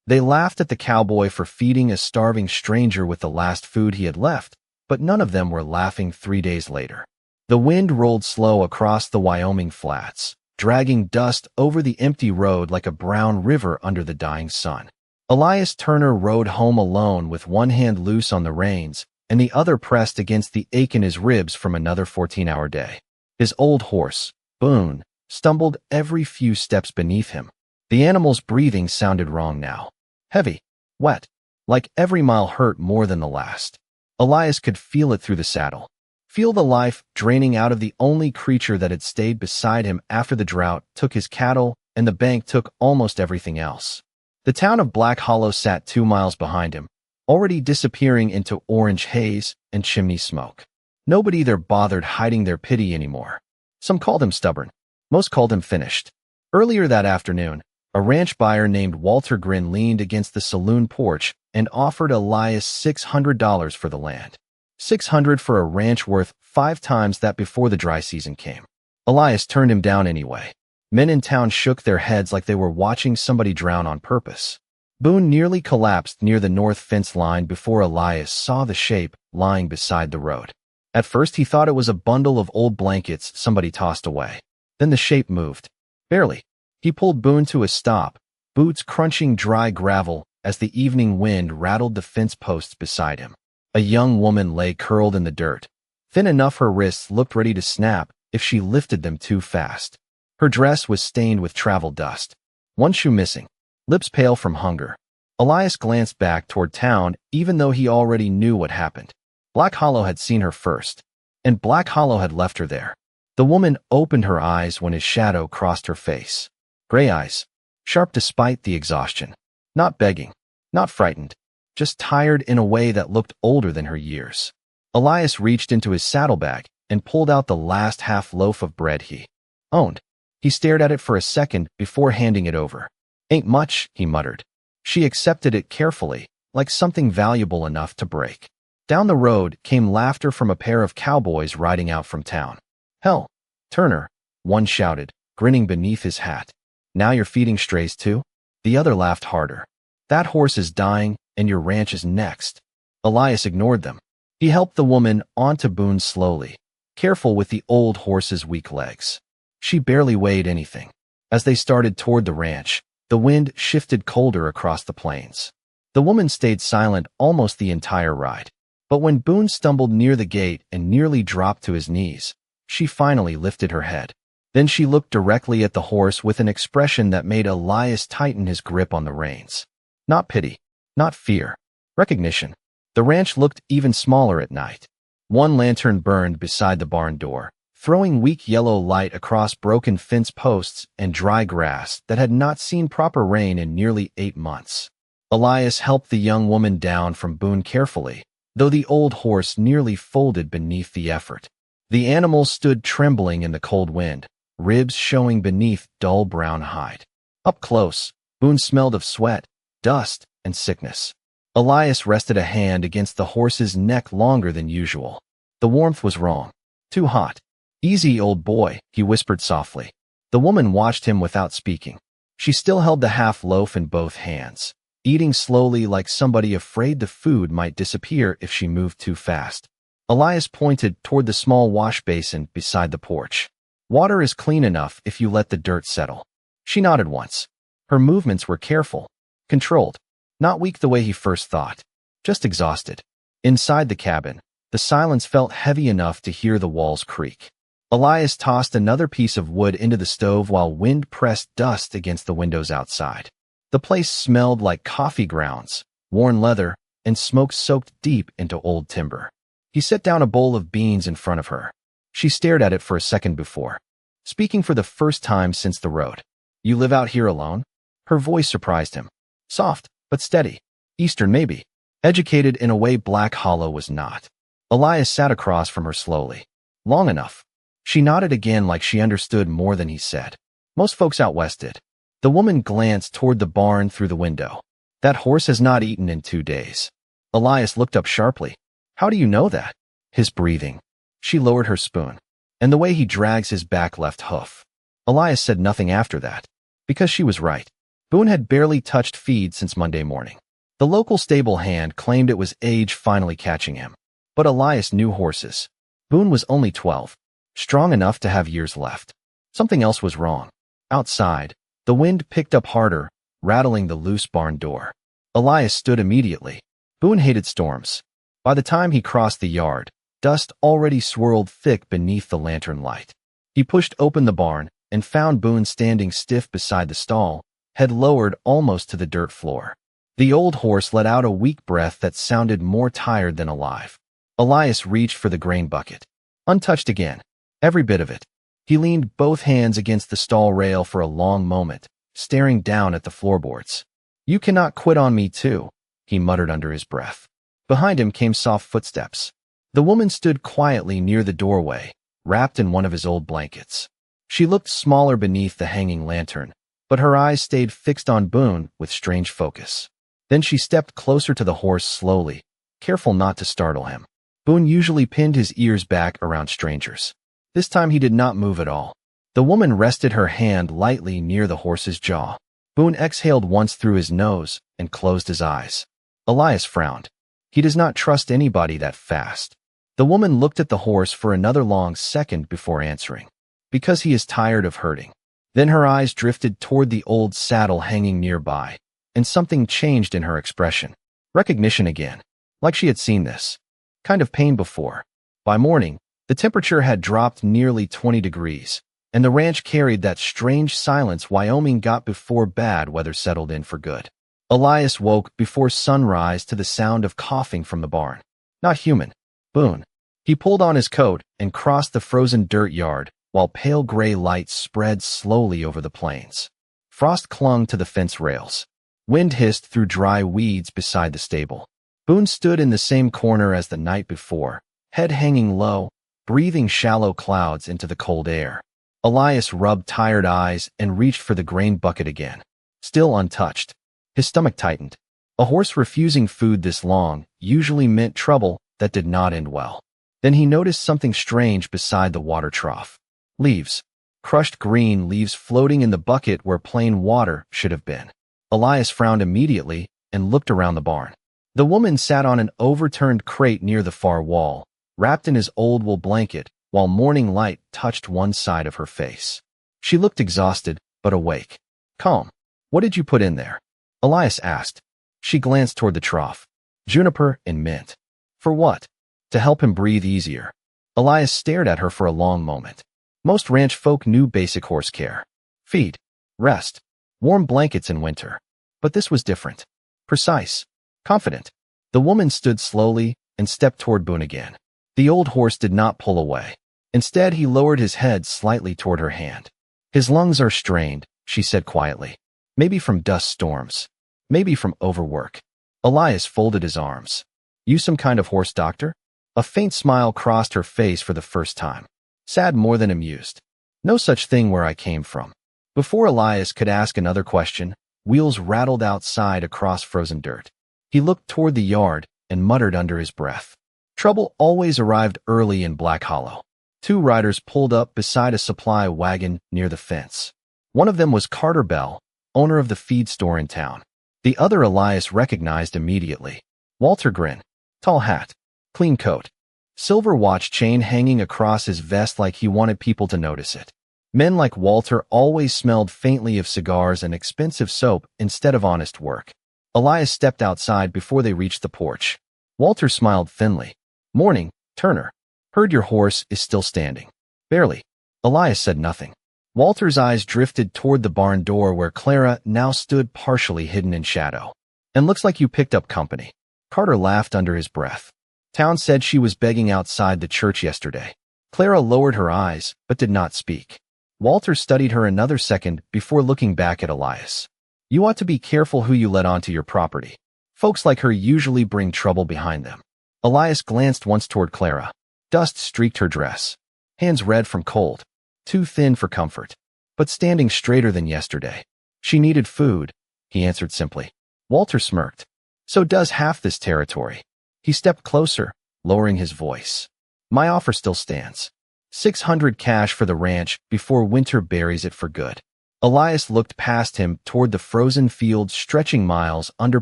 They laughed at the cowboy for feeding a starving stranger with the last food he had left, but none of them were laughing 3 days later. The wind rolled slow across the Wyoming flats, dragging dust over the empty road like a brown river under the dying sun. Elias Turner rode home alone with one hand loose on the reins and the other pressed against the ache in his ribs from another 14-hour day. His old horse, Boone, stumbled every few steps beneath him. The animal's breathing sounded wrong now. Heavy, wet, like every mile hurt more than the last. Elias could feel it through the saddle. Feel the life draining out of the only creature that had stayed beside him after the drought took his cattle and the bank took almost everything else. The town of Black Hollow sat 2 miles behind him, already disappearing into orange haze and chimney smoke. Nobody there bothered hiding their pity anymore. Some called him stubborn. Most called him finished. Earlier that afternoon, a ranch buyer named Walter Grin leaned against the saloon porch and offered Elias $600 for the land. $600 for a ranch worth 5 times that before the dry season came. Elias turned him down anyway. Men in town shook their heads like they were watching somebody drown on purpose. Boone nearly collapsed near the north fence line before Elias saw the shape lying beside the road. At first he thought it was a bundle of old blankets somebody tossed away. Then the shape moved. Barely. He pulled Boone to a stop, boots crunching dry gravel as the evening wind rattled the fence posts beside him. A young woman lay curled in the dirt. Thin enough her wrists looked ready to snap if she lifted them too fast. Her dress was stained with travel dust. One shoe missing. Lips pale from hunger. Elias glanced back toward town even though he already knew what happened. Black Hollow had seen her first, and Black Hollow had left her there. The woman opened her eyes when his shadow crossed her face. Gray eyes, sharp despite the exhaustion. Not begging, not frightened, just tired in a way that looked older than her years. Elias reached into his saddlebag and pulled out the last half loaf of bread he owned. He stared at it for a second before handing it over. Ain't much, he muttered. She accepted it carefully, like something valuable enough to break. Down the road came laughter from a pair of cowboys riding out from town. Hell, Turner, one shouted, grinning beneath his hat. Now you're feeding strays too? The other laughed harder. That horse is dying, and your ranch is next. Elias ignored them. He helped the woman onto Boone slowly, careful with the old horse's weak legs. She barely weighed anything. As they started toward the ranch, the wind shifted colder across the plains. The woman stayed silent almost the entire ride. But when Boone stumbled near the gate and nearly dropped to his knees, she finally lifted her head. Then she looked directly at the horse with an expression that made Elias tighten his grip on the reins. Not pity, not fear, recognition. The ranch looked even smaller at night. One lantern burned beside the barn door, throwing weak yellow light across broken fence posts and dry grass that had not seen proper rain in nearly 8 months. Elias helped the young woman down from Boone carefully, though the old horse nearly folded beneath the effort. The animal stood trembling in the cold wind, ribs showing beneath dull brown hide. Up close, Boone smelled of sweat, dust, and sickness. Elias rested a hand against the horse's neck longer than usual. The warmth was wrong. Too hot. Easy, old boy, he whispered softly. The woman watched him without speaking. She still held the half loaf in both hands, eating slowly like somebody afraid the food might disappear if she moved too fast. Elias pointed toward the small wash basin beside the porch. Water is clean enough if you let the dirt settle. She nodded once. Her movements were careful, controlled, not weak the way he first thought, just exhausted. Inside the cabin, the silence felt heavy enough to hear the walls creak. Elias tossed another piece of wood into the stove while wind pressed dust against the windows outside. The place smelled like coffee grounds, worn leather, and smoke soaked deep into old timber. He set down a bowl of beans in front of her. She stared at it for a second before speaking for the first time since the road. You live out here alone? Her voice surprised him. Soft, but steady. Eastern maybe. Educated in a way Black Hollow was not. Elias sat across from her slowly. Long enough. She nodded again like she understood more than he said. Most folks out west did. The woman glanced toward the barn through the window. That horse has not eaten in 2 days. Elias looked up sharply. How do you know that? His breathing. She lowered her spoon. And the way he drags his back left hoof. Elias said nothing after that. Because she was right. Boone had barely touched feed since Monday morning. The local stable hand claimed it was age finally catching him. But Elias knew horses. Boone was only 12, strong enough to have years left. Something else was wrong. Outside, the wind picked up harder, rattling the loose barn door. Elias stood immediately. Boone hated storms. By the time he crossed the yard, dust already swirled thick beneath the lantern light. He pushed open the barn and found Boone standing stiff beside the stall, head lowered almost to the dirt floor. The old horse let out a weak breath that sounded more tired than alive. Elias reached for the grain bucket. Untouched again. Every bit of it. He leaned both hands against the stall rail for a long moment, staring down at the floorboards. "You cannot quit on me too," he muttered under his breath. Behind him came soft footsteps. The woman stood quietly near the doorway, wrapped in one of his old blankets. She looked smaller beneath the hanging lantern, but her eyes stayed fixed on Boone with strange focus. Then she stepped closer to the horse slowly, careful not to startle him. Boone usually pinned his ears back around strangers. This time he did not move at all. The woman rested her hand lightly near the horse's jaw. Boone exhaled once through his nose and closed his eyes. Elias frowned. He does not trust anybody that fast. The woman looked at the horse for another long second before answering. "Because he is tired of hurting." Then her eyes drifted toward the old saddle hanging nearby, and something changed in her expression. Recognition again. Like she had seen this kind of pain before. By morning, the temperature had dropped nearly 20 degrees, and the ranch carried that strange silence Wyoming got before bad weather settled in for good. Elias woke before sunrise to the sound of coughing from the barn. Not human. Boone. He pulled on his coat and crossed the frozen dirt yard, while pale gray light spread slowly over the plains. Frost clung to the fence rails. Wind hissed through dry weeds beside the stable. Boone stood in the same corner as the night before, head hanging low, breathing shallow clouds into the cold air. Elias rubbed tired eyes and reached for the grain bucket again. Still untouched. His stomach tightened. A horse refusing food this long usually meant trouble that did not end well. Then he noticed something strange beside the water trough. Leaves. Crushed green leaves floating in the bucket where plain water should have been. Elias frowned immediately and looked around the barn. The woman sat on an overturned crate near the far wall, wrapped in his old wool blanket, while morning light touched one side of her face. She looked exhausted, but awake. "Calm. What did you put in there?" Elias asked. She glanced toward the trough. "Juniper and mint." "For what?" "To help him breathe easier." Elias stared at her for a long moment. Most ranch folk knew basic horse care. Feed. Rest. Warm blankets in winter. But this was different. Precise. Confident. The woman stood slowly and stepped toward Boone again. The old horse did not pull away. Instead, he lowered his head slightly toward her hand. "His lungs are strained," she said quietly. "Maybe from dust storms. Maybe from overwork." Elias folded his arms. "You some kind of horse doctor?" A faint smile crossed her face for the first time. Sad more than amused. "No such thing where I came from." Before Elias could ask another question, wheels rattled outside across frozen dirt. He looked toward the yard and muttered under his breath. Trouble always arrived early in Black Hollow. Two riders pulled up beside a supply wagon near the fence. One of them was Carter Bell, owner of the feed store in town. The other Elias recognized immediately. Walter Grin. Tall hat. Clean coat. Silver watch chain hanging across his vest like he wanted people to notice it. Men like Walter always smelled faintly of cigars and expensive soap instead of honest work. Elias stepped outside before they reached the porch. Walter smiled thinly. "Morning, Turner. Heard your horse is still standing." "Barely." Elias said nothing. Walter's eyes drifted toward the barn door where Clara now stood partially hidden in shadow. "And looks like you picked up company." Carter laughed under his breath. "Town said she was begging outside the church yesterday." Clara lowered her eyes, but did not speak. Walter studied her another second before looking back at Elias. "You ought to be careful who you let onto your property. Folks like her usually bring trouble behind them." Elias glanced once toward Clara. Dust streaked her dress. Hands red from cold. Too thin for comfort. But standing straighter than yesterday. "She needed food," he answered simply. Walter smirked. "So does half this territory." He stepped closer, lowering his voice. "My offer still stands. 600 cash for the ranch before winter buries it for good." Elias looked past him toward the frozen fields stretching miles under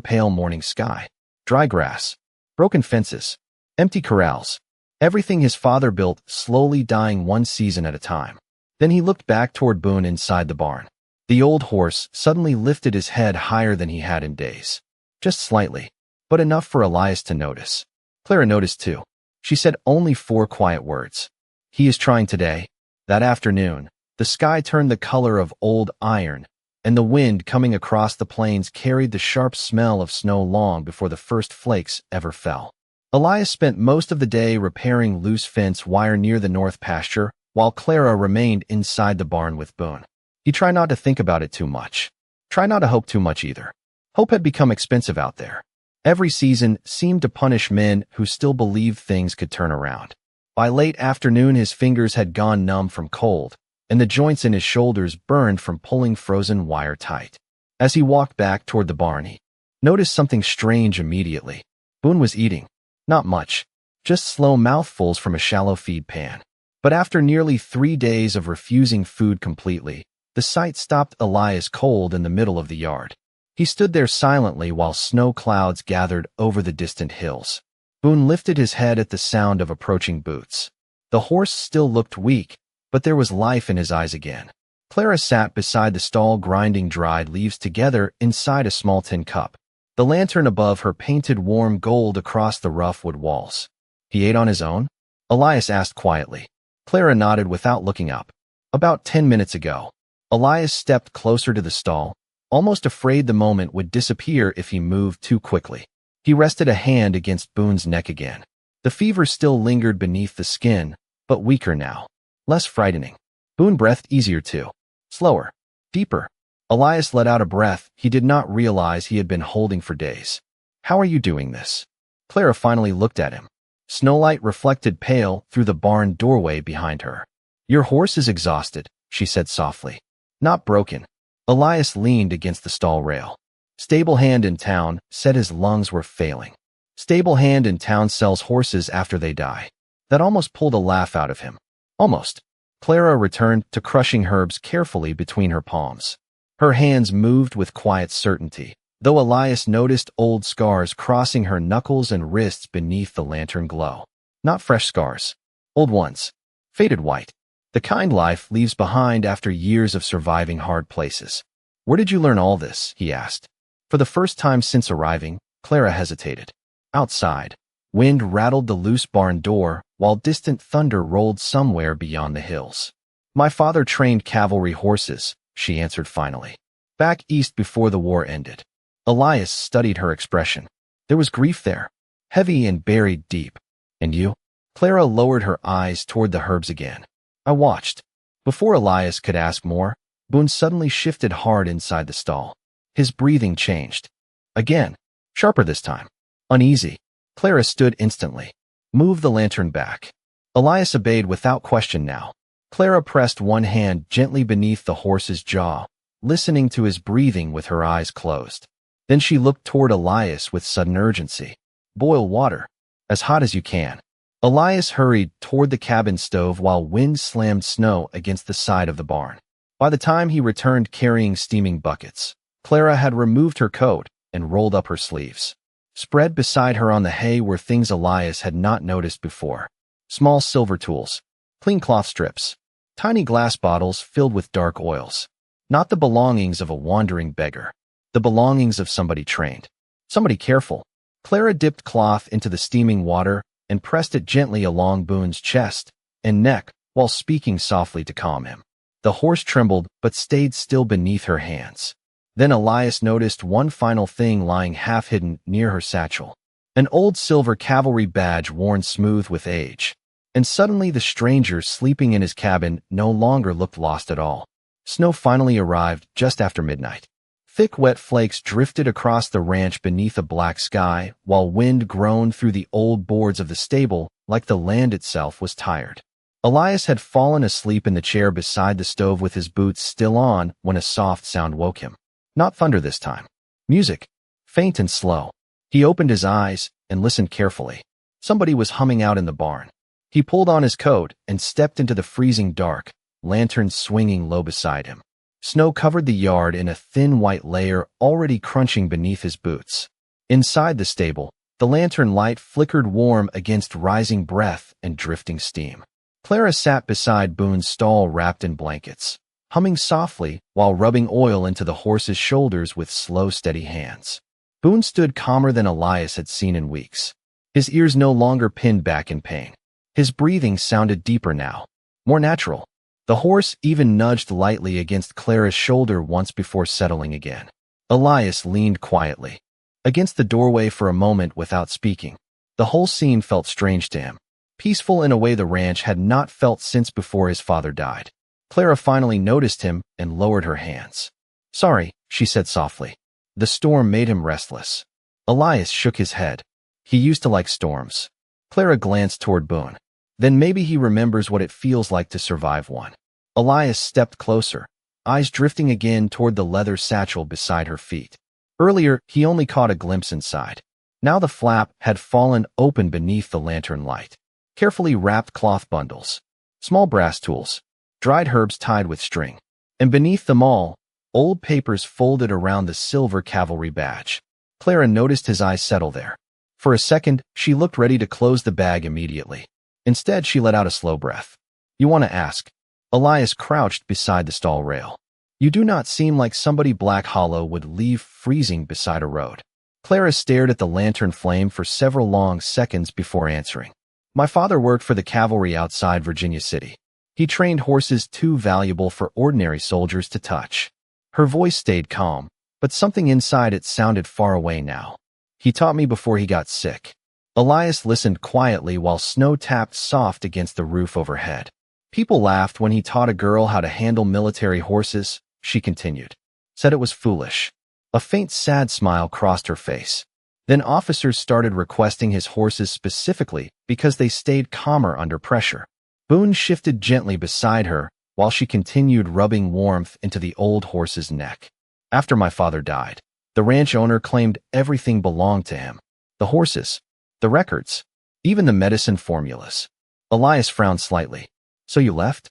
pale morning sky. Dry grass, broken fences, empty corrals. Everything his father built slowly dying one season at a time. Then he looked back toward Boone inside the barn. The old horse suddenly lifted his head higher than he had in days. Just slightly, but enough for Elias to notice. Clara noticed too. She said only 4 quiet words. He is trying today. That afternoon, the sky turned the color of old iron, and the wind coming across the plains carried the sharp smell of snow long before the first flakes ever fell. Elias spent most of the day repairing loose fence wire near the north pasture, while Clara remained inside the barn with Boone. He tried not to think about it too much. Try not to hope too much either. Hope had become expensive out there. Every season seemed to punish men who still believed things could turn around. By late afternoon, his fingers had gone numb from cold, and the joints in his shoulders burned from pulling frozen wire tight. As he walked back toward the barn, he noticed something strange immediately. Boone was eating. Not much, just slow mouthfuls from a shallow feed pan. But after nearly 3 days of refusing food completely, the sight stopped Elias cold in the middle of the yard. He stood there silently while snow clouds gathered over the distant hills. Boone lifted his head at the sound of approaching boots. The horse still looked weak, but there was life in his eyes again. Clara sat beside the stall grinding dried leaves together inside a small tin cup. The lantern above her painted warm gold across the rough wood walls. He ate on his own? Elias asked quietly. Clara nodded without looking up. About 10 minutes ago. Elias stepped closer to the stall, almost afraid the moment would disappear if he moved too quickly. He rested a hand against Boone's neck again. The fever still lingered beneath the skin, but weaker now. Less frightening. Boone breathed easier too. Slower. Deeper. Elias let out a breath he did not realize he had been holding for days. How are you doing this? Clara finally looked at him. Snowlight reflected pale through the barn doorway behind her. Your horse is exhausted, she said softly. Not broken. Elias leaned against the stall rail. Stable hand in town said his lungs were failing. Stable hand in town sells horses after they die. That almost pulled a laugh out of him. Almost. Clara returned to crushing herbs carefully between her palms. Her hands moved with quiet certainty, though Elias noticed old scars crossing her knuckles and wrists beneath the lantern glow. Not fresh scars. Old ones. Faded white. The kind life leaves behind after years of surviving hard places. Where did you learn all this? He asked. For the first time since arriving, Clara hesitated. Outside, wind rattled the loose barn door while distant thunder rolled somewhere beyond the hills. My father trained cavalry horses, she answered finally. Back east before the war ended. Elias studied her expression. There was grief there, heavy and buried deep. And you? Clara lowered her eyes toward the herbs again. I watched. Before Elias could ask more, Boone suddenly shifted hard inside the stall. His breathing changed. Again, sharper this time. Uneasy. Clara stood instantly. Move the lantern back. Elias obeyed without question now. Clara pressed one hand gently beneath the horse's jaw, listening to his breathing with her eyes closed. Then she looked toward Elias with sudden urgency. Boil water. As hot as you can. Elias hurried toward the cabin stove while wind slammed snow against the side of the barn. By the time he returned carrying steaming buckets, Clara had removed her coat and rolled up her sleeves. Spread beside her on the hay were things Elias had not noticed before. Small silver tools, clean cloth strips, tiny glass bottles filled with dark oils. Not the belongings of a wandering beggar. The belongings of somebody trained. Somebody careful. Clara dipped cloth into the steaming water and pressed it gently along Boone's chest and neck while speaking softly to calm him. The horse trembled but stayed still beneath her hands. Then Elias noticed one final thing lying half-hidden near her satchel. An old silver cavalry badge worn smooth with age. And suddenly the stranger sleeping in his cabin no longer looked lost at all. Snow finally arrived just after midnight. Thick wet flakes drifted across the ranch beneath a black sky, while wind groaned through the old boards of the stable like the land itself was tired. Elias had fallen asleep in the chair beside the stove with his boots still on when a soft sound woke him. Not thunder this time. Music. Faint and slow. He opened his eyes and listened carefully. Somebody was humming out in the barn. He pulled on his coat and stepped into the freezing dark, lantern swinging low beside him. Snow covered the yard in a thin white layer already crunching beneath his boots. Inside the stable, the lantern light flickered warm against rising breath and drifting steam. Clara sat beside Boone's stall wrapped in blankets, humming softly while rubbing oil into the horse's shoulders with slow, steady hands. Boone stood calmer than Elias had seen in weeks. His ears no longer pinned back in pain. His breathing sounded deeper now, more natural. The horse even nudged lightly against Clara's shoulder once before settling again. Elias leaned quietly against the doorway for a moment without speaking. The whole scene felt strange to him, peaceful in a way the ranch had not felt since before his father died. Clara finally noticed him and lowered her hands. "Sorry," she said softly. The storm made him restless. Elias shook his head. He used to like storms. Clara glanced toward Boone. Then maybe he remembers what it feels like to survive one. Elias stepped closer, eyes drifting again toward the leather satchel beside her feet. Earlier, he only caught a glimpse inside. Now the flap had fallen open beneath the lantern light. Carefully wrapped cloth bundles, small brass tools, dried herbs tied with string, and beneath them all, old papers folded around the silver cavalry badge. Clara noticed his eyes settle there. For a second, she looked ready to close the bag immediately. Instead, she let out a slow breath. "You want to ask?" Elias crouched beside the stall rail. "You do not seem like somebody Black Hollow would leave freezing beside a road." Clara stared at the lantern flame for several long seconds before answering. "My father worked for the cavalry outside Virginia City. He trained horses too valuable for ordinary soldiers to touch." Her voice stayed calm, but something inside it sounded far away now. "He taught me before he got sick." Elias listened quietly while snow tapped soft against the roof overhead. "People laughed when he taught a girl how to handle military horses," she continued. "Said it was foolish." A faint sad smile crossed her face. Then officers started requesting his horses specifically because they stayed calmer under pressure. Boone shifted gently beside her while she continued rubbing warmth into the old horse's neck. "After my father died, the ranch owner claimed everything belonged to him. The horses, the records, even the medicine formulas." Elias frowned slightly. "So you left?"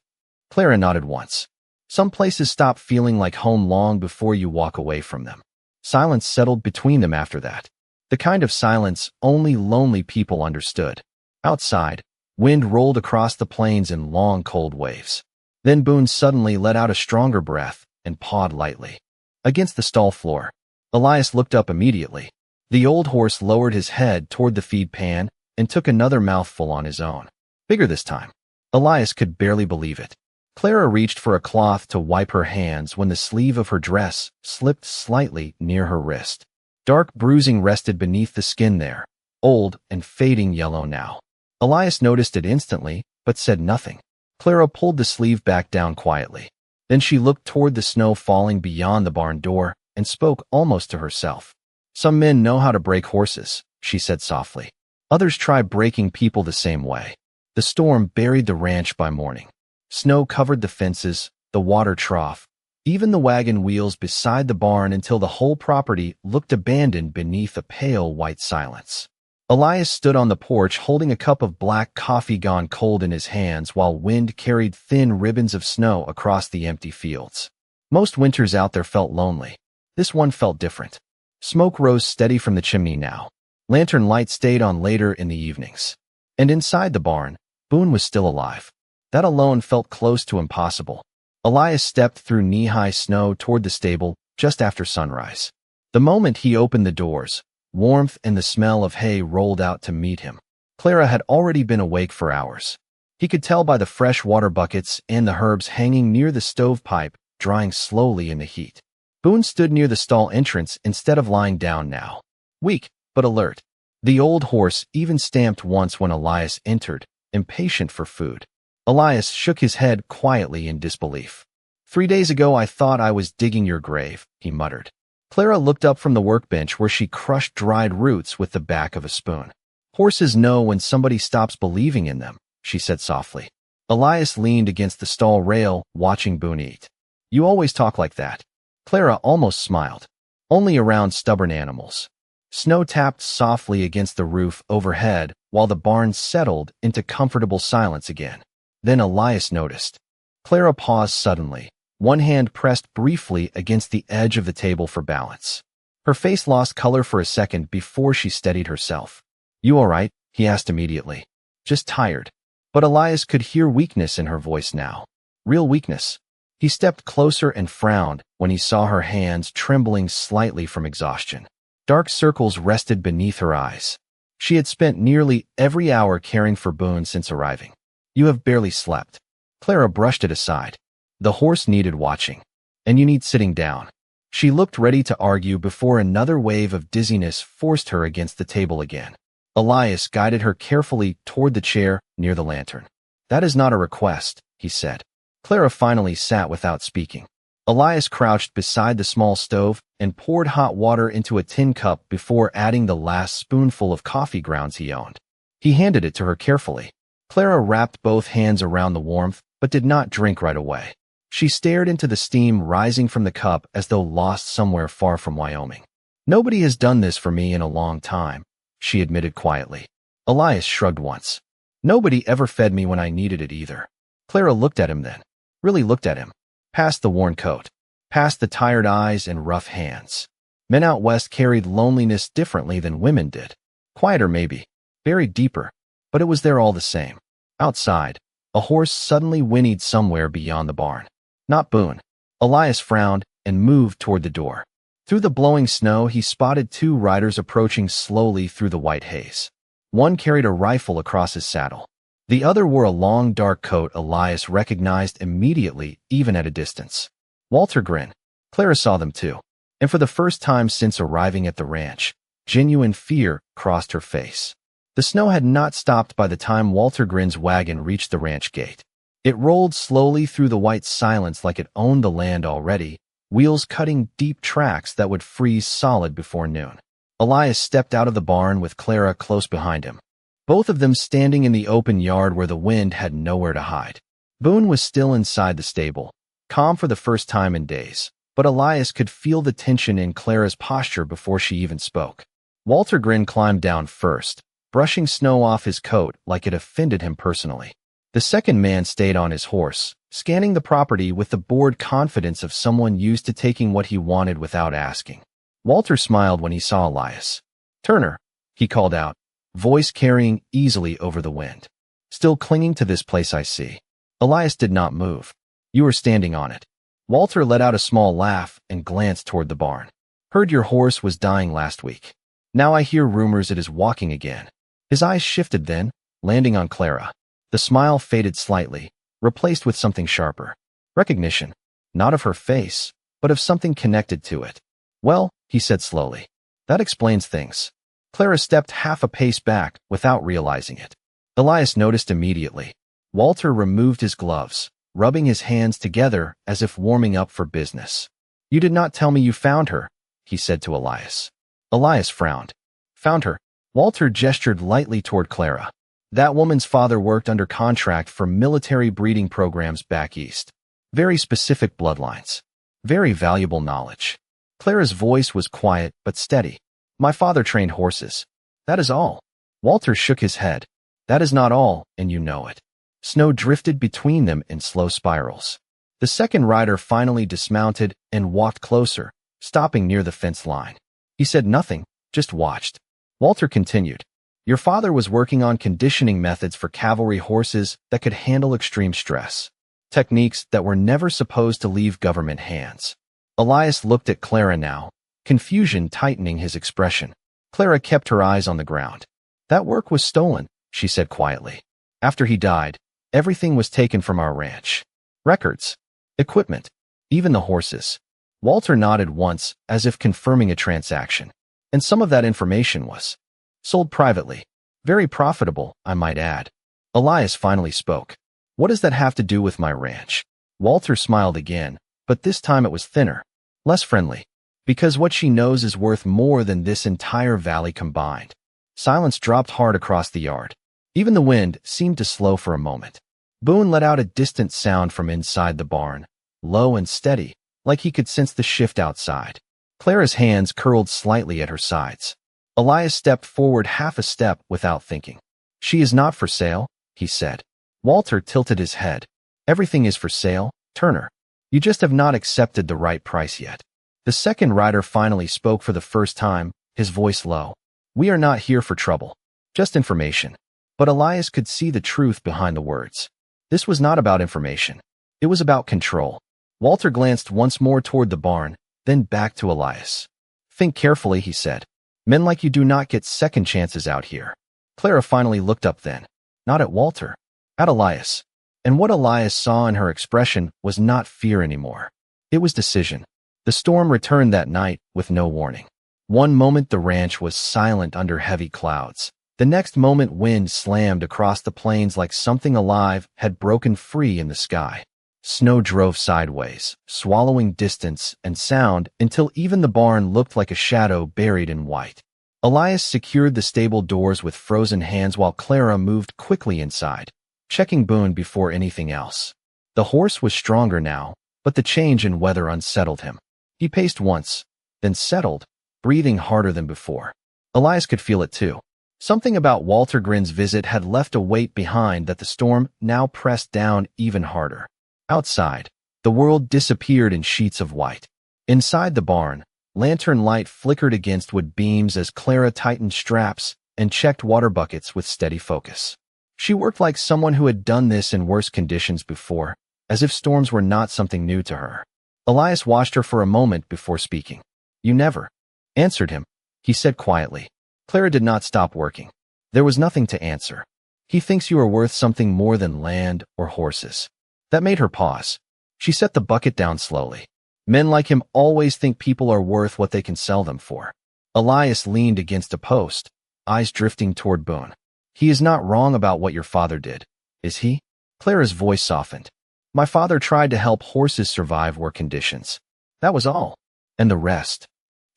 Clara nodded once. "Some places stop feeling like home long before you walk away from them." Silence settled between them after that. The kind of silence only lonely people understood. Outside, wind rolled across the plains in long, cold waves. Then Boone suddenly let out a stronger breath and pawed lightly against the stall floor. Elias looked up immediately. The old horse lowered his head toward the feed pan and took another mouthful on his own. Bigger this time. Elias could barely believe it. Clara reached for a cloth to wipe her hands when the sleeve of her dress slipped slightly near her wrist. Dark bruising rested beneath the skin there, old and fading yellow now. Elias noticed it instantly, but said nothing. Clara pulled the sleeve back down quietly. Then she looked toward the snow falling beyond the barn door and spoke almost to herself. "Some men know how to break horses," she said softly. "Others try breaking people the same way." The storm buried the ranch by morning. Snow covered the fences, the water trough, even the wagon wheels beside the barn until the whole property looked abandoned beneath a pale white silence. Elias stood on the porch holding a cup of black coffee gone cold in his hands while wind carried thin ribbons of snow across the empty fields. Most winters out there felt lonely. This one felt different. Smoke rose steady from the chimney now. Lantern light stayed on later in the evenings. And inside the barn, Boone was still alive. That alone felt close to impossible. Elias stepped through knee-high snow toward the stable just after sunrise. The moment he opened the doors, warmth and the smell of hay rolled out to meet him. Clara had already been awake for hours. He could tell by the fresh water buckets and the herbs hanging near the stovepipe, drying slowly in the heat. Boone stood near the stall entrance instead of lying down now. Weak, but alert. The old horse even stamped once when Elias entered, impatient for food. Elias shook his head quietly in disbelief. 3 days ago I thought I was digging your grave, he muttered. Clara looked up from the workbench where she crushed dried roots with the back of a spoon. Horses know when somebody stops believing in them, she said softly. Elias leaned against the stall rail, watching Boone eat. You always talk like that. Clara almost smiled. Only around stubborn animals. Snow tapped softly against the roof overhead while the barn settled into comfortable silence again. Then Elias noticed. Clara paused suddenly, one hand pressed briefly against the edge of the table for balance. Her face lost color for a second before she steadied herself. "You all right?" he asked immediately. "Just tired." But Elias could hear weakness in her voice now. Real weakness. He stepped closer and frowned when he saw her hands trembling slightly from exhaustion. Dark circles rested beneath her eyes. She had spent nearly every hour caring for Boone since arriving. "You have barely slept." Clara brushed it aside. "The horse needed watching. And you need sitting down." She looked ready to argue before another wave of dizziness forced her against the table again. Elias guided her carefully toward the chair near the lantern. "That is not a request," he said. Clara finally sat without speaking. Elias crouched beside the small stove and poured hot water into a tin cup before adding the last spoonful of coffee grounds he owned. He handed it to her carefully. Clara wrapped both hands around the warmth, but did not drink right away. She stared into the steam rising from the cup as though lost somewhere far from Wyoming. "Nobody has done this for me in a long time," she admitted quietly. Elias shrugged once. "Nobody ever fed me when I needed it either." Clara looked at him then. Really looked at him. Past the worn coat. Past the tired eyes and rough hands. Men out west carried loneliness differently than women did. Quieter maybe. Buried deeper. But it was there all the same. Outside, a horse suddenly whinnied somewhere beyond the barn. Not Boone. Elias frowned and moved toward the door. Through the blowing snow, he spotted two riders approaching slowly through the white haze. One carried a rifle across his saddle. The other wore a long, dark coat Elias recognized immediately, even at a distance. Walter grinned. Clara saw them too. And for the first time since arriving at the ranch, genuine fear crossed her face. The snow had not stopped by the time Walter Grin's wagon reached the ranch gate. It rolled slowly through the white silence like it owned the land already, wheels cutting deep tracks that would freeze solid before noon. Elias stepped out of the barn with Clara close behind him. Both of them standing in the open yard where the wind had nowhere to hide. Boone was still inside the stable, calm for the first time in days, but Elias could feel the tension in Clara's posture before she even spoke. Walter Grin climbed down first, brushing snow off his coat like it offended him personally. The second man stayed on his horse, scanning the property with the bored confidence of someone used to taking what he wanted without asking. Walter smiled when he saw Elias. "Turner," he called out, voice carrying easily over the wind. "Still clinging to this place, I see." Elias did not move. "You are standing on it." Walter let out a small laugh and glanced toward the barn. "Heard your horse was dying last week. Now I hear rumors it is walking again." His eyes shifted then, landing on Clara. The smile faded slightly, replaced with something sharper. Recognition, not of her face, but of something connected to it. "Well," he said slowly, "that explains things." Clara stepped half a pace back without realizing it. Elias noticed immediately. Walter removed his gloves, rubbing his hands together as if warming up for business. "You did not tell me you found her," he said to Elias. Elias frowned. "Found her?" Walter gestured lightly toward Clara. "That woman's father worked under contract for military breeding programs back east. Very specific bloodlines. Very valuable knowledge." Clara's voice was quiet but steady. "My father trained horses. That is all." Walter shook his head. "That is not all, and you know it." Snow drifted between them in slow spirals. The second rider finally dismounted and walked closer, stopping near the fence line. He said nothing, just watched. Walter continued. "Your father was working on conditioning methods for cavalry horses that could handle extreme stress. Techniques that were never supposed to leave government hands." Elias looked at Clara now, confusion tightening his expression. Clara kept her eyes on the ground. "That work was stolen," she said quietly. "After he died, everything was taken from our ranch. Records, equipment, even the horses." Walter nodded once, as if confirming a transaction. "And some of that information was sold privately. Very profitable, I might add." Elias finally spoke. "What does that have to do with my ranch?" Walter smiled again, but this time it was thinner, less friendly. "Because what she knows is worth more than this entire valley combined." Silence dropped hard across the yard. Even the wind seemed to slow for a moment. Boone let out a distant sound from inside the barn, low and steady, like he could sense the shift outside. Clara's hands curled slightly at her sides. Elias stepped forward half a step without thinking. "She is not for sale," he said. Walter tilted his head. "Everything is for sale, Turner." You just have not accepted the right price yet. The second rider finally spoke for the first time, his voice low. We are not here for trouble. Just information. But Elias could see the truth behind the words. This was not about information. It was about control. Walter glanced once more toward the barn, then back to Elias. Think carefully, he said. Men like you do not get second chances out here. Clara finally looked up then. Not at Walter. At Elias. And what Elias saw in her expression was not fear anymore. It was decision. The storm returned that night with no warning. One moment the ranch was silent under heavy clouds. The next moment wind slammed across the plains like something alive had broken free in the sky. Snow drove sideways, swallowing distance and sound until even the barn looked like a shadow buried in white. Elias secured the stable doors with frozen hands while Clara moved quickly inside, checking Boone before anything else. The horse was stronger now, but the change in weather unsettled him. He paced once, then settled, breathing harder than before. Elias could feel it too. Something about Walter Grin's visit had left a weight behind that the storm now pressed down even harder. Outside, the world disappeared in sheets of white. Inside the barn, lantern light flickered against wood beams as Clara tightened straps and checked water buckets with steady focus. She worked like someone who had done this in worse conditions before, as if storms were not something new to her. Elias watched her for a moment before speaking. You never answered him, he said quietly. Clara did not stop working. There was nothing to answer. He thinks you are worth something more than land or horses. That made her pause. She set the bucket down slowly. Men like him always think people are worth what they can sell them for. Elias leaned against a post, eyes drifting toward Boone. He is not wrong about what your father did, is he? Clara's voice softened. My father tried to help horses survive war conditions. That was all. And the rest.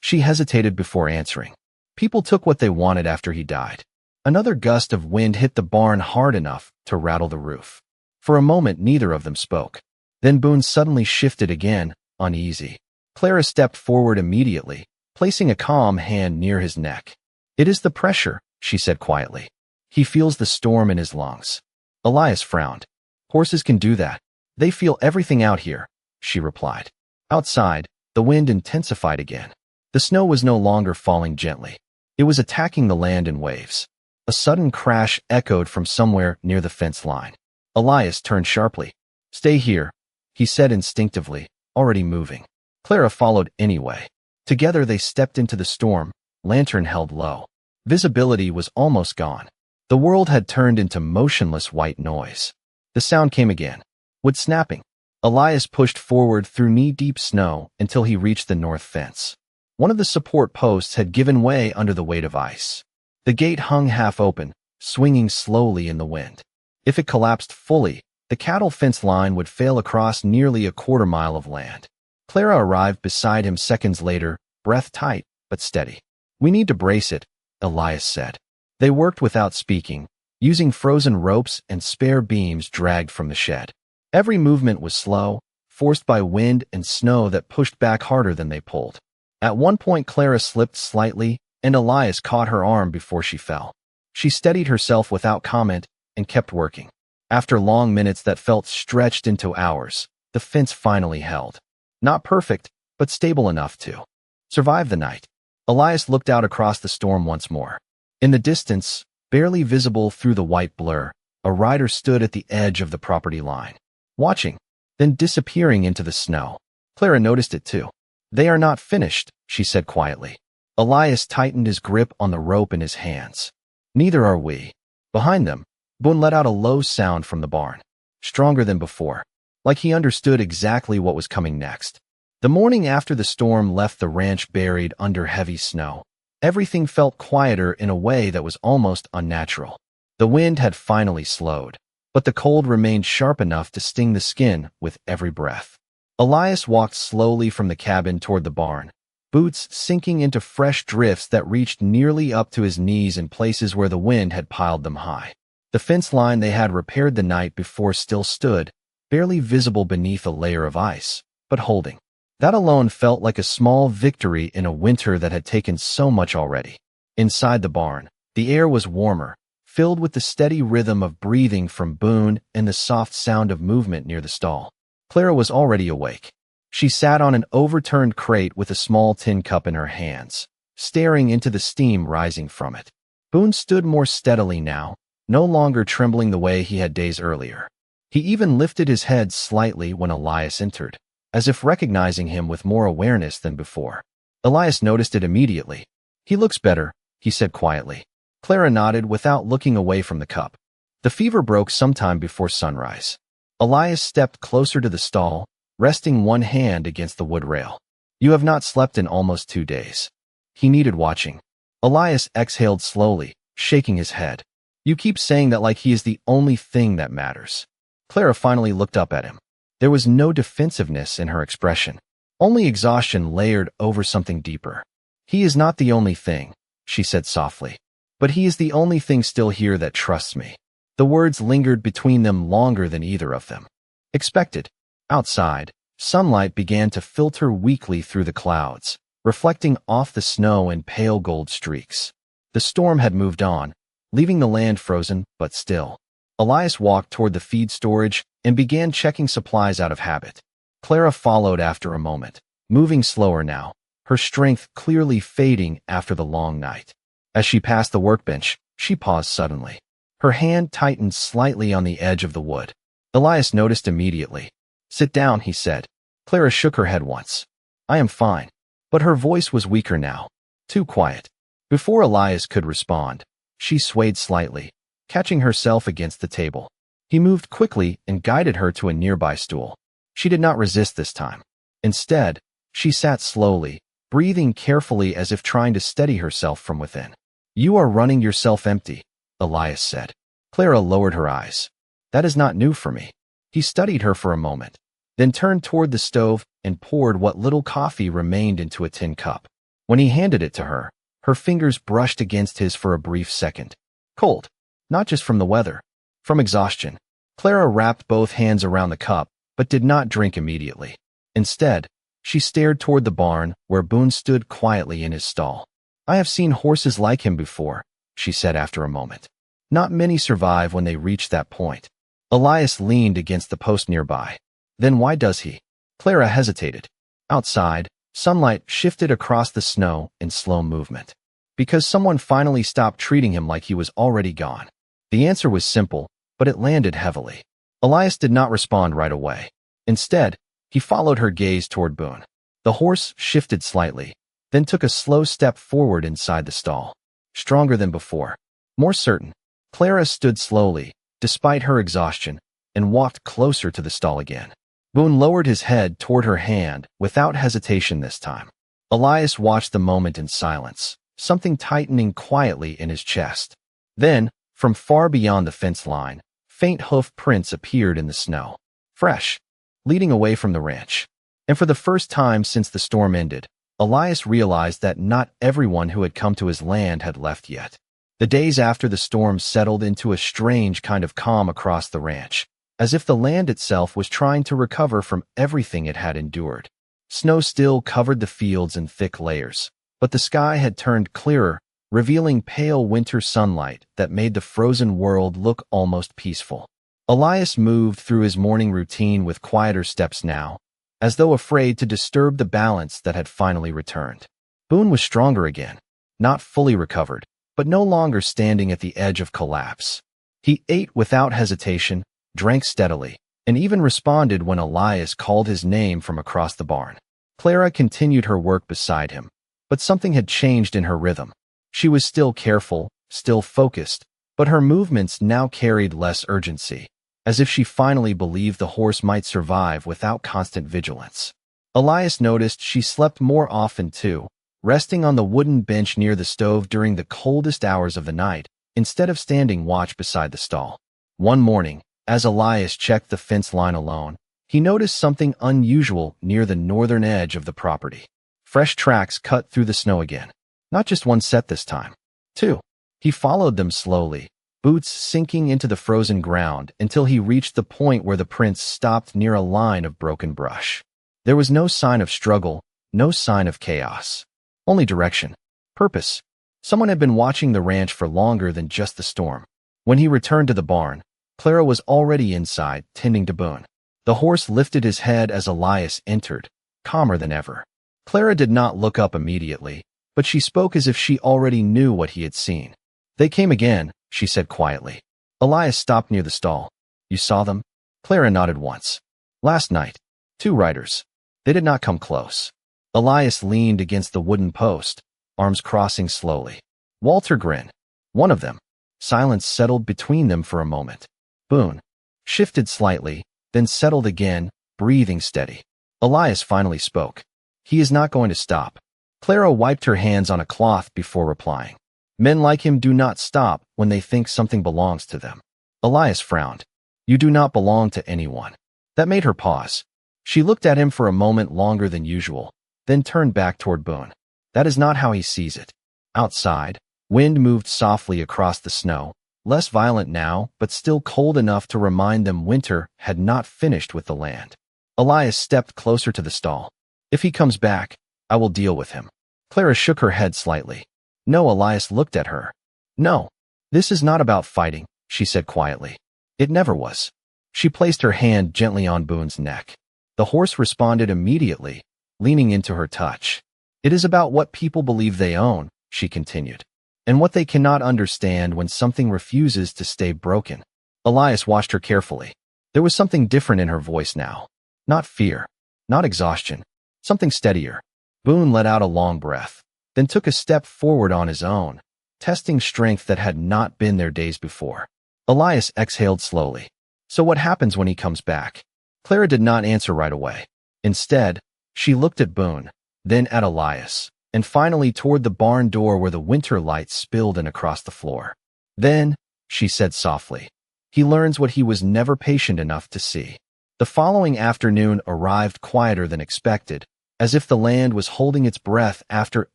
She hesitated before answering. People took what they wanted after he died. Another gust of wind hit the barn hard enough to rattle the roof. For a moment, neither of them spoke. Then Boone suddenly shifted again, uneasy. Clara stepped forward immediately, placing a calm hand near his neck. It is the pressure, she said quietly. He feels the storm in his lungs. Elias frowned. Horses can do that. They feel everything out here, she replied. Outside, the wind intensified again. The snow was no longer falling gently. It was attacking the land in waves. A sudden crash echoed from somewhere near the fence line. Elias turned sharply. Stay here, he said instinctively, already moving. Clara followed anyway. Together they stepped into the storm, lantern held low. Visibility was almost gone. The world had turned into motionless white noise. The sound came again. Wood snapping. Elias pushed forward through knee-deep snow until he reached the north fence. One of the support posts had given way under the weight of ice. The gate hung half open, swinging slowly in the wind. If it collapsed fully, the cattle fence line would fail across nearly a quarter-mile of land. Clara arrived beside him seconds later, breath tight but steady. We need to brace it, Elias said. They worked without speaking, using frozen ropes and spare beams dragged from the shed. Every movement was slow, forced by wind and snow that pushed back harder than they pulled. At one point Clara slipped slightly, and Elias caught her arm before she fell. She steadied herself without comment and kept working. After long minutes that felt stretched into hours, the fence finally held. Not perfect, but stable enough to survive the night. Elias looked out across the storm once more. In the distance, barely visible through the white blur, a rider stood at the edge of the property line, watching, then disappearing into the snow. Clara noticed it too. They are not finished, she said quietly. Elias tightened his grip on the rope in his hands. Neither are we. Behind them, Boone let out a low sound from the barn, stronger than before, like he understood exactly what was coming next. The morning after the storm left the ranch buried under heavy snow, everything felt quieter in a way that was almost unnatural. The wind had finally slowed, but the cold remained sharp enough to sting the skin with every breath. Elias walked slowly from the cabin toward the barn, boots sinking into fresh drifts that reached nearly up to his knees in places where the wind had piled them high. The fence line they had repaired the night before still stood, barely visible beneath a layer of ice, but holding. That alone felt like a small victory in a winter that had taken so much already. Inside the barn, the air was warmer, filled with the steady rhythm of breathing from Boone and the soft sound of movement near the stall. Clara was already awake. She sat on an overturned crate with a small tin cup in her hands, staring into the steam rising from it. Boone stood more steadily now, no longer trembling the way he had days earlier. He even lifted his head slightly when Elias entered, as if recognizing him with more awareness than before. Elias noticed it immediately. "He looks better," he said quietly. Clara nodded without looking away from the cup. The fever broke sometime before sunrise. Elias stepped closer to the stall, resting one hand against the wood rail. "You have not slept in almost 2 days." He needed watching. Elias exhaled slowly, shaking his head. "You keep saying that like he is the only thing that matters." Clara finally looked up at him. There was no defensiveness in her expression, only exhaustion layered over something deeper. "He is not the only thing," she said softly, "but he is the only thing still here that trusts me." The words lingered between them longer than either of them expected. Outside, sunlight began to filter weakly through the clouds, reflecting off the snow in pale gold streaks. The storm had moved on, leaving the land frozen but still. Elias walked toward the feed storage and began checking supplies out of habit. Clara followed after a moment, moving slower now, her strength clearly fading after the long night. As she passed the workbench, she paused suddenly. Her hand tightened slightly on the edge of the wood. Elias noticed immediately. "Sit down," he said. Clara shook her head once. "I am fine." But her voice was weaker now, too quiet. Before Elias could respond, she swayed slightly, catching herself against the table. He moved quickly and guided her to a nearby stool. She did not resist this time. Instead, she sat slowly, breathing carefully as if trying to steady herself from within. "You are running yourself empty," Elias said. Clara lowered her eyes. "That is not new for me." He studied her for a moment, then turned toward the stove and poured what little coffee remained into a tin cup. When he handed it to her, her fingers brushed against his for a brief second. Cold, not just from the weather, from exhaustion. Clara wrapped both hands around the cup, but did not drink immediately. Instead, she stared toward the barn where Boone stood quietly in his stall. "I have seen horses like him before," she said after a moment. "Not many survive when they reach that point." Elias leaned against the post nearby. "Then why does he?" Clara hesitated. Outside, sunlight shifted across the snow in slow movement. Because someone finally stopped treating him like he was already gone. The answer was simple, but it landed heavily. Elias did not respond right away. Instead, he followed her gaze toward Boone. The horse shifted slightly, then took a slow step forward inside the stall. Stronger than before. More certain. Clara stood slowly, despite her exhaustion, and walked closer to the stall again. Boone lowered his head toward her hand, without hesitation this time. Elias watched the moment in silence, something tightening quietly in his chest. Then, from far beyond the fence line, faint hoof prints appeared in the snow. Fresh, leading away from the ranch. And for the first time since the storm ended, Elias realized that not everyone who had come to his land had left yet. The days after the storm settled into a strange kind of calm across the ranch, as if the land itself was trying to recover from everything it had endured. Snow still covered the fields in thick layers, but the sky had turned clearer, revealing pale winter sunlight that made the frozen world look almost peaceful. Elias moved through his morning routine with quieter steps now, as though afraid to disturb the balance that had finally returned. Boone was stronger again, not fully recovered, but no longer standing at the edge of collapse. He ate without hesitation, drank steadily, and even responded when Elias called his name from across the barn. Clara continued her work beside him, but something had changed in her rhythm. She was still careful, still focused, but her movements now carried less urgency, as if she finally believed the horse might survive without constant vigilance. Elias noticed she slept more often too, resting on the wooden bench near the stove during the coldest hours of the night, instead of standing watch beside the stall. One morning, as Elias checked the fence line alone, he noticed something unusual near the northern edge of the property. Fresh tracks cut through the snow again. Not just one set this time. 2. He followed them slowly, boots sinking into the frozen ground until he reached the point where the prints stopped near a line of broken brush. There was no sign of struggle, no sign of chaos. Only direction. Purpose. Someone had been watching the ranch for longer than just the storm. When he returned to the barn, Clara was already inside, tending to Boone. The horse lifted his head as Elias entered, calmer than ever. Clara did not look up immediately, but she spoke as if she already knew what he had seen. They came again, she said quietly. Elias stopped near the stall. You saw them? Clara nodded once. Last night. 2 riders. They did not come close. Elias leaned against the wooden post, arms crossing slowly. Walter grinned. One of them. Silence settled between them for a moment. Boone shifted slightly, then settled again, breathing steady. Elias finally spoke. He is not going to stop. Clara wiped her hands on a cloth before replying. Men like him do not stop when they think something belongs to them. Elias frowned. You do not belong to anyone. That made her pause. She looked at him for a moment longer than usual, then turned back toward Boone. That is not how he sees it. Outside, wind moved softly across the snow, less violent now, but still cold enough to remind them winter had not finished with the land. Elias stepped closer to the stall. If he comes back, I will deal with him. Clara shook her head slightly. No, Elias looked at her. No, this is not about fighting, she said quietly. It never was. She placed her hand gently on Boone's neck. The horse responded immediately, leaning into her touch. It is about what people believe they own, she continued, and what they cannot understand when something refuses to stay broken. Elias watched her carefully. There was something different in her voice now. Not fear, not exhaustion, something steadier. Boone let out a long breath, then took a step forward on his own, testing strength that had not been there days before. Elias exhaled slowly. So what happens when he comes back? Clara did not answer right away. Instead, she looked at Boone, then at Elias, and finally toward the barn door where the winter light spilled in across the floor. Then, she said softly, he learns what he was never patient enough to see. The following afternoon arrived quieter than expected, as if the land was holding its breath after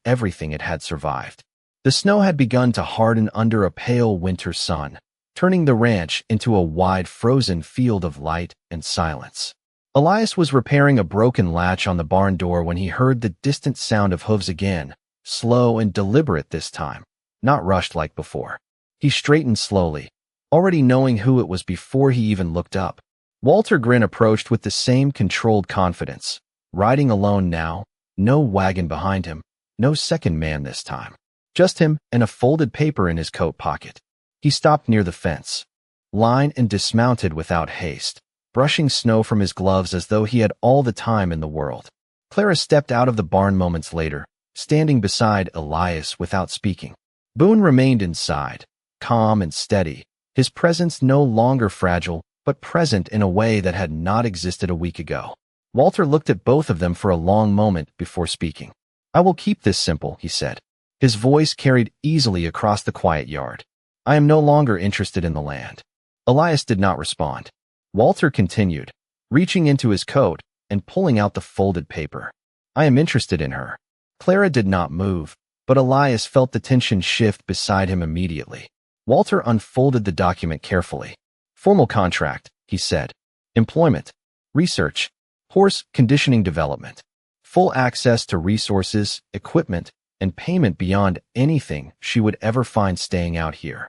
everything it had survived. The snow had begun to harden under a pale winter sun, turning the ranch into a wide frozen field of light and silence. Elias was repairing a broken latch on the barn door when he heard the distant sound of hooves again, slow and deliberate this time, not rushed like before. He straightened slowly, already knowing who it was before he even looked up. Walter Grin approached with the same controlled confidence, riding alone now, no wagon behind him, no second man this time. Just him and a folded paper in his coat pocket. He stopped near the fence, lined and dismounted without haste, brushing snow from his gloves as though he had all the time in the world. Clara stepped out of the barn moments later, standing beside Elias without speaking. Boone remained inside, calm and steady, his presence no longer fragile, but present in a way that had not existed a week ago. Walter looked at both of them for a long moment before speaking. I will keep this simple, he said. His voice carried easily across the quiet yard. I am no longer interested in the land. Elias did not respond. Walter continued, reaching into his coat and pulling out the folded paper. I am interested in her. Clara did not move, but Elias felt the tension shift beside him immediately. Walter unfolded the document carefully. Formal contract, he said. Employment, research, horse conditioning development, full access to resources, equipment, and payment beyond anything she would ever find staying out here.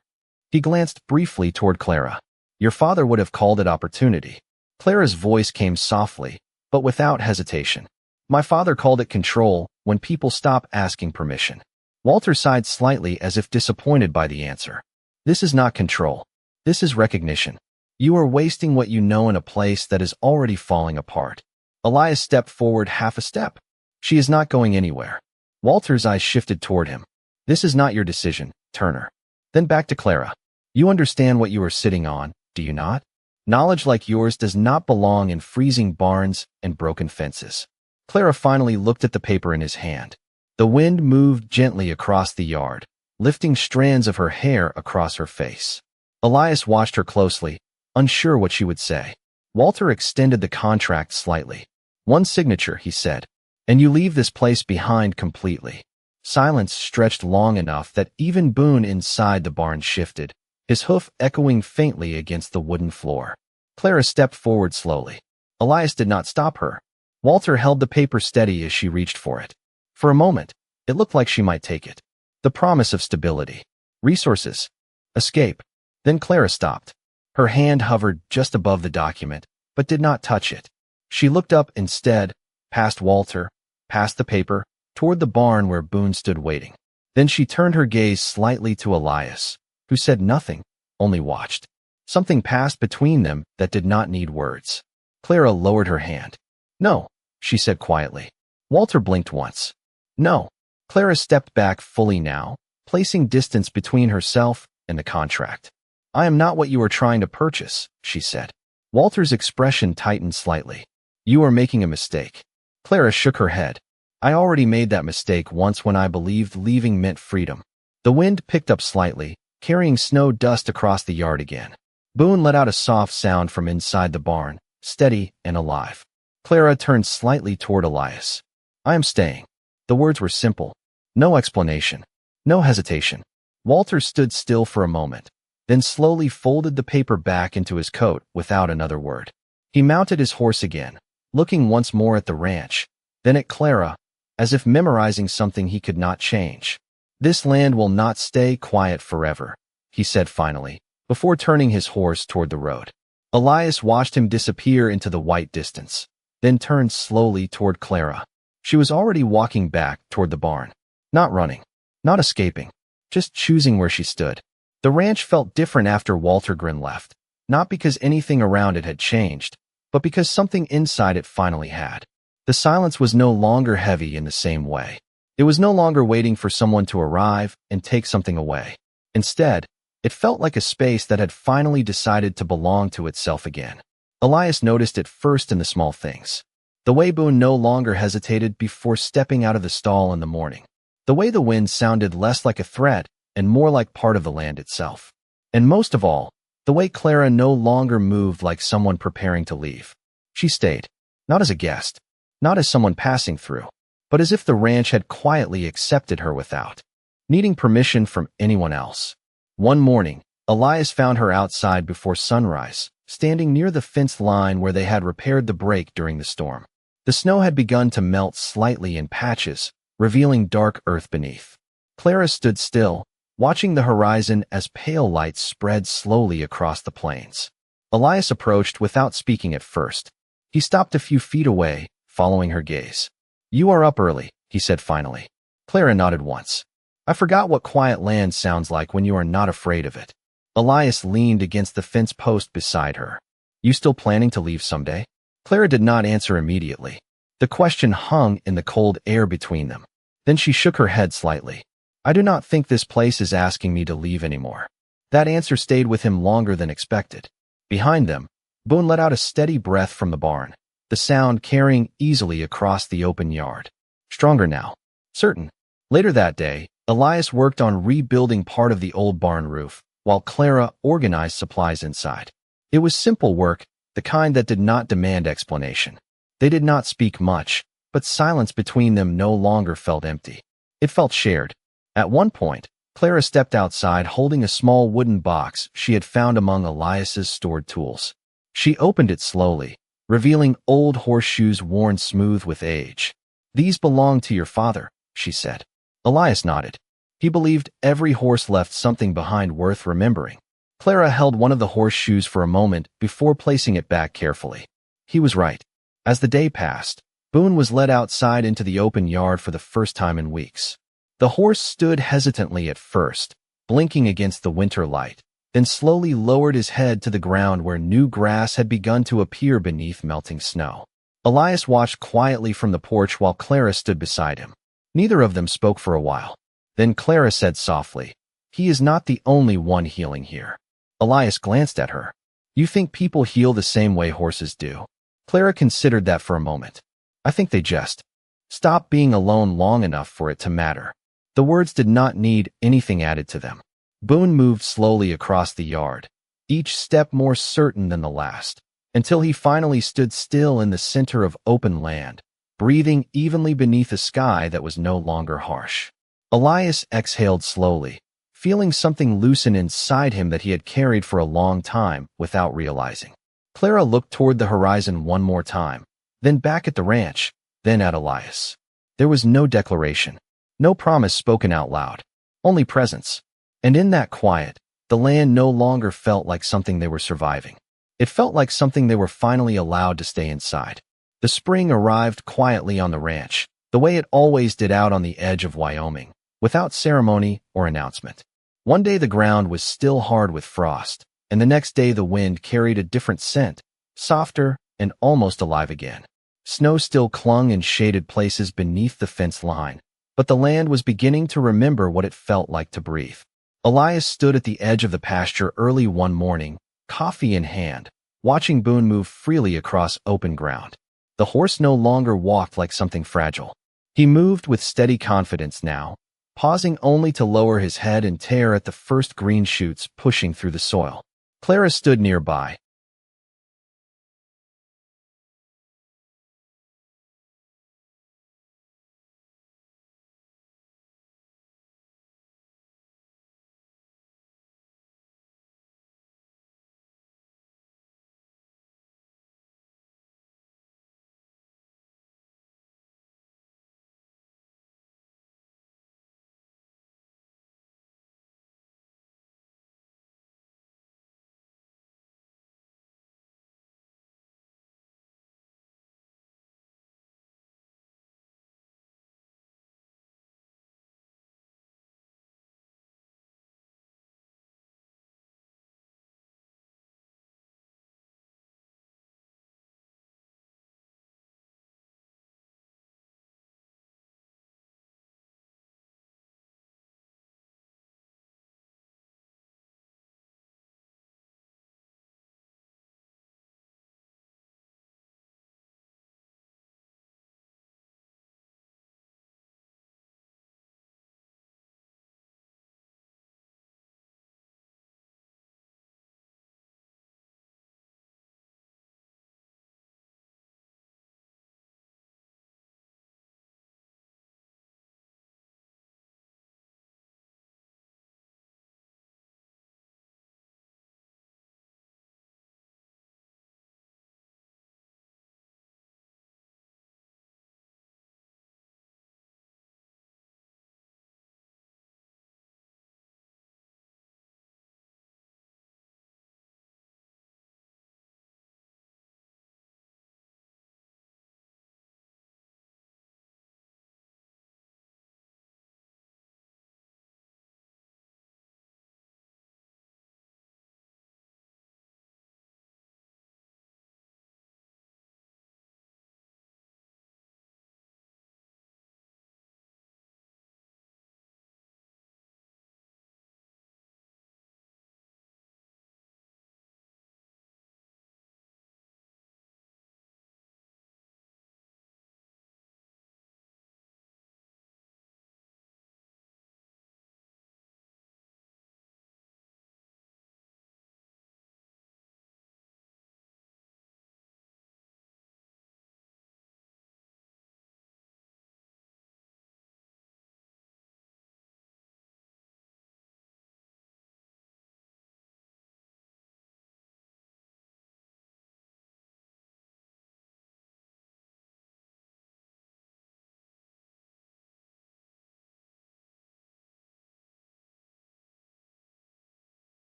He glanced briefly toward Clara. Your father would have called it opportunity. Clara's voice came softly, but without hesitation. My father called it control when people stop asking permission. Walter sighed slightly as if disappointed by the answer. This is not control. This is recognition. You are wasting what you know in a place that is already falling apart. Elias stepped forward half a step. She is not going anywhere. Walter's eyes shifted toward him. This is not your decision, Turner. Then back to Clara. You understand what you are sitting on, do you not? Knowledge like yours does not belong in freezing barns and broken fences. Clara finally looked at the paper in his hand. The wind moved gently across the yard, lifting strands of her hair across her face. Elias watched her closely, unsure what she would say. Walter extended the contract slightly. One signature, he said, and you leave this place behind completely. Silence stretched long enough that even Boone inside the barn shifted, his hoof echoing faintly against the wooden floor. Clara stepped forward slowly. Elias did not stop her. Walter held the paper steady as she reached for it. For a moment, it looked like she might take it. The promise of stability, resources, escape. Then Clara stopped. Her hand hovered just above the document, but did not touch it. She looked up instead, past Walter, past the paper, toward the barn where Boone stood waiting. Then she turned her gaze slightly to Elias, who said nothing, only watched. Something passed between them that did not need words. Clara lowered her hand. "No," she said quietly. Walter blinked once. "No." Clara stepped back fully now, placing distance between herself and the contract. "I am not what you are trying to purchase," she said. Walter's expression tightened slightly. "You are making a mistake." Clara shook her head. "I already made that mistake once when I believed leaving meant freedom." The wind picked up slightly, carrying snow dust across the yard again. Boone let out a soft sound from inside the barn, steady and alive. Clara turned slightly toward Elias. "I am staying." The words were simple. No explanation. No hesitation. Walter stood still for a moment, then slowly folded the paper back into his coat without another word. He mounted his horse again, looking once more at the ranch, then at Clara, as if memorizing something he could not change. "This land will not stay quiet forever," he said finally, before turning his horse toward the road. Elias watched him disappear into the white distance, then turned slowly toward Clara. She was already walking back toward the barn. Not running, not escaping, just choosing where she stood. The ranch felt different after Walter Grin left, not because anything around it had changed, but because something inside it finally had. The silence was no longer heavy in the same way. It was no longer waiting for someone to arrive and take something away. Instead, it felt like a space that had finally decided to belong to itself again. Elias noticed it first in the small things. The way Boone no longer hesitated before stepping out of the stall in the morning. The way the wind sounded less like a threat and more like part of the land itself. And most of all, the way Clara no longer moved like someone preparing to leave. She stayed, not as a guest, not as someone passing through, but as if the ranch had quietly accepted her without needing permission from anyone else. One morning, Elias found her outside before sunrise, standing near the fence line where they had repaired the break during the storm. The snow had begun to melt slightly in patches, revealing dark earth beneath. Clara stood still, watching the horizon as pale lights spread slowly across the plains. Elias approached without speaking at first. He stopped a few feet away, following her gaze. "You are up early," he said finally. Clara nodded once. "I forgot what quiet land sounds like when you are not afraid of it." Elias leaned against the fence post beside her. "You still planning to leave someday?" Clara did not answer immediately. The question hung in the cold air between them. Then she shook her head slightly. "I do not think this place is asking me to leave anymore." That answer stayed with him longer than expected. Behind them, Boone let out a steady breath from the barn, the sound carrying easily across the open yard. Stronger now. Certain. Later that day, Elias worked on rebuilding part of the old barn roof, while Clara organized supplies inside. It was simple work, the kind that did not demand explanation. They did not speak much, but silence between them no longer felt empty. It felt shared. At one point, Clara stepped outside holding a small wooden box she had found among Elias's stored tools. She opened it slowly, revealing old horseshoes worn smooth with age. "These belong to your father," she said. Elias nodded. He believed every horse left something behind worth remembering. Clara held one of the horseshoes for a moment before placing it back carefully. He was right. As the day passed, Boone was led outside into the open yard for the first time in weeks. The horse stood hesitantly at first, blinking against the winter light, then slowly lowered his head to the ground where new grass had begun to appear beneath melting snow. Elias watched quietly from the porch while Clara stood beside him. Neither of them spoke for a while. Then Clara said softly, "He is not the only one healing here." Elias glanced at her. "You think people heal the same way horses do?" Clara considered that for a moment. "I think they just stop being alone long enough for it to matter." The words did not need anything added to them. Boone moved slowly across the yard, each step more certain than the last, until he finally stood still in the center of open land, breathing evenly beneath a sky that was no longer harsh. Elias exhaled slowly, feeling something loosen inside him that he had carried for a long time without realizing. Clara looked toward the horizon one more time, then back at the ranch, then at Elias. There was no declaration, no promise spoken out loud, only presence. And in that quiet, the land no longer felt like something they were surviving. It felt like something they were finally allowed to stay inside. The spring arrived quietly on the ranch, the way it always did out on the edge of Wyoming, without ceremony or announcement. One day the ground was still hard with frost, and the next day the wind carried a different scent, softer and almost alive again. Snow still clung in shaded places beneath the fence line, but the land was beginning to remember what it felt like to breathe. Elias stood at the edge of the pasture early one morning, coffee in hand, watching Boone move freely across open ground. The horse no longer walked like something fragile. He moved with steady confidence now, pausing only to lower his head and tear at the first green shoots pushing through the soil. Clara stood nearby,